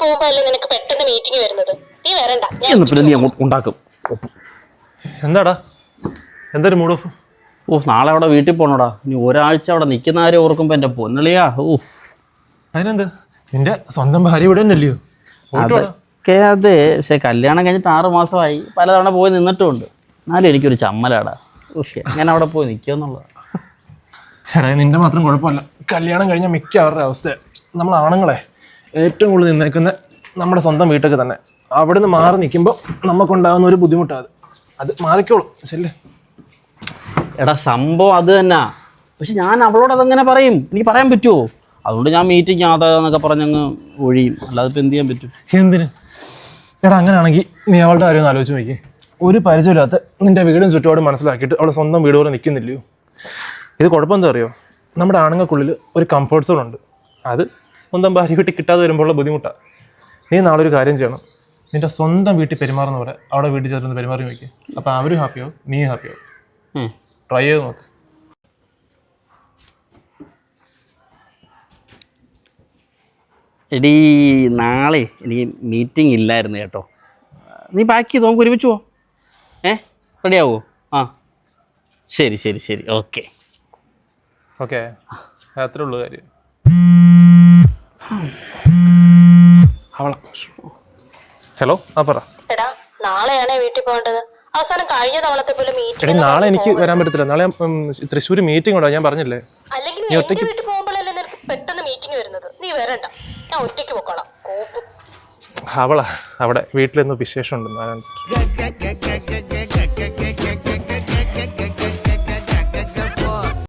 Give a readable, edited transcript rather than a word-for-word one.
പോകുമ്പോഴല്ലേ നിനക്ക് പെട്ടെന്ന് മീറ്റിംഗ് വരുന്നത്. നീ വരണ്ട. പിന്നെ നീ അങ്ങോട്ട് ഉണ്ടാക്കും. എന്താടാ, എന്തൊരു മൂഡ് ഓഫ്? നാളെ അവിടെ വീട്ടിൽ പോകണോടാ. ഇനി ഒരാഴ്ച അവിടെ നിൽക്കുന്ന ആരും ഓർക്കുമ്പോൾ എൻ്റെ പൊന്നളിയാ. അതിനെന്ത്, നിന്റെ സ്വന്തം ഭാര്യ ഇവിടെ തന്നെയല്ലയോ? അതൊക്കെ അതെ, പക്ഷെ കല്യാണം കഴിഞ്ഞിട്ട് 6 മാസമായി. പലതവണ പോയി നിന്നിട്ടുമുണ്ട്. എന്നാലും എനിക്കൊരു ചമ്മലാടാ. അങ്ങനെ അവിടെ പോയി നിൽക്കുമെന്നുള്ളത്. എടാ, നിന്റെ മാത്രം കുഴപ്പമില്ല. കല്യാണം കഴിഞ്ഞാൽ മിക്ക അവരുടെ അവസ്ഥ. നമ്മൾ ആണുങ്ങളെ ഏറ്റവും കൂടുതൽ നിന്നേക്കുന്ന നമ്മുടെ സ്വന്തം വീട്ടിലേക്ക് തന്നെ. അവിടെ നിന്ന് മാറി നിൽക്കുമ്പോൾ നമുക്കുണ്ടാകുന്ന ഒരു ബുദ്ധിമുട്ടാണ്. അത് മാറിക്കോളും. ശരി. എടാ, സംഭവം അത് തന്നെ. പക്ഷെ ഞാൻ അവളോട് അതെങ്ങനെ പറയും? എനിക്ക് പറയാൻ പറ്റുമോ? അതുകൊണ്ട് ഞാൻ മീറ്റിംഗ് ആതാന്നൊക്കെ പറഞ്ഞങ്ങ് ഒഴിയും. അല്ലാതെ ഇപ്പം എന്ത് ചെയ്യാൻ പറ്റും? എന്തിന്? എടാ, അങ്ങനെയാണെങ്കിൽ നീ അവളുടെ കാര്യം ഒന്ന് ആലോചിച്ച് നോക്കി. ഒരു പരിചയമില്ലാത്ത നിന്റെ വീടും ചുറ്റുപാടും മനസ്സിലാക്കിയിട്ട് അവളെ സ്വന്തം വീട് പോലെ നിൽക്കുന്നില്ലയോ? ഇത് കുഴപ്പം എന്താ അറിയോ? നമ്മുടെ ആണുങ്ങൾക്കുള്ളിൽ ഒരു കംഫർട്ട് സോൺ ഉണ്ട്. അത് സ്വന്തം ഭാര്യ വീട്ടിൽ കിട്ടാതെ വരുമ്പോഴുള്ള ബുദ്ധിമുട്ടാണ്. നീ നാളെ ഒരു കാര്യം ചെയ്യണം. നിന്റെ സ്വന്തം വീട്ടിൽ പെരുമാറുന്ന പോലെ അവിടെ വീട്ടിൽ ചേർന്ന് പെരുമാറി നോക്കി. അപ്പം അവരും ഹാപ്പിയാവും, നീയും ഹാപ്പിയാവും. ട്രൈ ചെയ്ത് നോക്ക്. എടീ, നാളെ എനിക്ക് മീറ്റിംഗ് ഇല്ലായിരുന്നു കേട്ടോ. നീ പാക്ക് ചെയ്തോ, നമുക്ക് ഒരുമിച്ച് പോവാം. റെഡിയാവോ? ശരി ശരി ശരി, ഓക്കെ ഓക്കെ. അത്രേ ഉള്ളൂ കാര്യം. ഹലോ, പറ. എടാ, നാളെയാണേ വീട്ടിൽ പോകേണ്ടത്. അവസാനം കഴിഞ്ഞ തവണത്തെ പോലെ എടീ, നാളെ എനിക്ക് വരാൻ പറ്റത്തില്ല. നാളെ തൃശ്ശൂർ മീറ്റിംഗ് ഉണ്ടോ, ഞാൻ പറഞ്ഞില്ലേ. അല്ലെങ്കിൽ നീ എന്റെ വീട്ടിൽ പോകുമ്പോഴല്ലേ നിനക്ക് പെട്ടെന്ന് മീറ്റിംഗ് വരുന്നത്. നീ വരണ്ട, ഞാൻ ഒറ്റയ്ക്ക് പോക്കോളാം. അവളാ അവിടെ വീട്ടിലൊന്നും വിശേഷം ഉണ്ടെന്ന്.